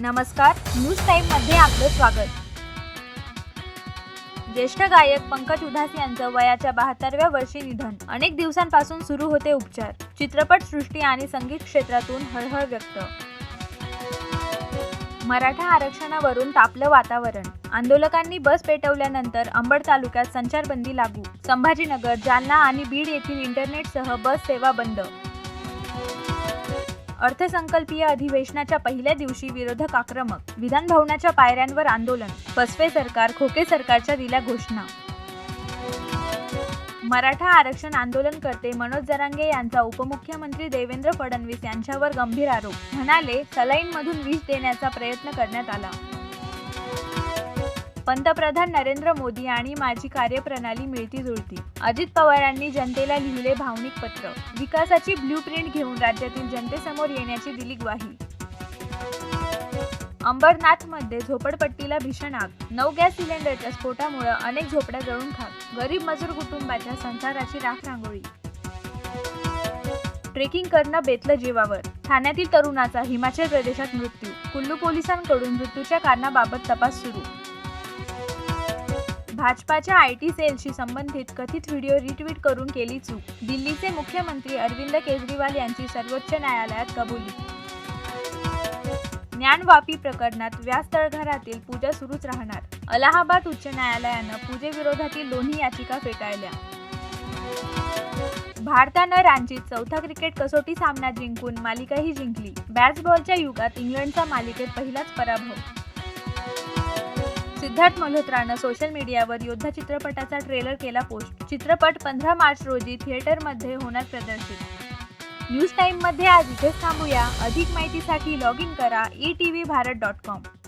नमस्कार, न्यूज टाइममध्ये आपलं स्वागत. ज्येष्ठ गायक पंकज उधास यांचं वयाच्या 72व्या वर्षी निधन. अनेक दिवसांपासून सुरू होते उपचार. चित्रपटसृष्टी आणि संगीत क्षेत्रातून हळहळ व्यक्त. मराठा आरक्षणावरून तापलं वातावरण. आंदोलकांनी बस पेटवल्यानंतर अंबड तालुक्यात संचारबंदी लागू. संभाजीनगर, जालना आणि बीड येथील इंटरनेटसह बस सेवा बंद. अर्थसंकल्पीय अधिवेशनाच्या पहिल्या दिवशी विरोधक आक्रमक. विधान भवनाच्या पायऱ्यांवर आंदोलन. फसवे सरकार, खोके सरकारच्या दिल्या घोषणा. मराठा आरक्षण आंदोलनकर्ते मनोज जरांगे यांचा उपमुख्यमंत्री देवेंद्र फडणवीस यांच्यावर गंभीर आरोप. म्हणाले, सलाईनमधून विष देण्याचा प्रयत्न करण्यात आला. पंतप्रधान नरेंद्र मोदी आणि माझी कार्यप्रणाली मिळती जुळती. अजित पवारांनी जनतेला लिहिले भावनिक पत्र. विकासाची ब्ल्यूप्रिंट घेऊन राज्यातील जनतेसमोर येण्याची दिली ग्वाही. अंबरनाथमध्ये झोपडपट्टीला भीषण आग. 9 गॅस सिलेंडरच्या स्फोटामुळे अनेक झोपड्या जळून खाक. गरीब मजूर कुटुंबाच्या संसाराची राखरांगोळी. ट्रेकिंग करणं बेतलं जीवावर. ठाण्यातील तरुणाचा हिमाचल प्रदेशात मृत्यू. कुल्लू पोलिसांकडून मृत्यूच्या कारणाबाबत तपास सुरू. भाजपाच्या आयटी सेलशी संबंधित कथित व्हिडिओ रिट्वीट करून केली चूक. दिल्लीचे मुख्यमंत्री अरविंद केजरीवाल यांची सर्वोच्च न्यायालयात कबुली. ज्ञानवापी प्रकरणात व्यास तळघरातील पूजा सुरूच राहणार. अलाहाबाद उच्च न्यायालयानं पूजेविरोधातील दोन्ही याचिका फेटाळल्या. भारतानं रांचीत चौथा क्रिकेट कसोटी सामना जिंकून मालिकाही जिंकली. बॅट्सबॉलच्या युगात इंग्लंडचा मालिकेत पहिलाच पराभव. सिद्धार्थ मल्होत्रानं सोशल मीडियावर योद्धा चित्रपटाचा ट्रेलर केला पोस्ट. चित्रपट 15 मार्च रोजी थिएटरमध्ये होणार प्रदर्शित. न्यूज टाइममध्ये आज इथेच थांबूया. अधिक माहितीसाठी लॉग इन करा etv-bharat.com.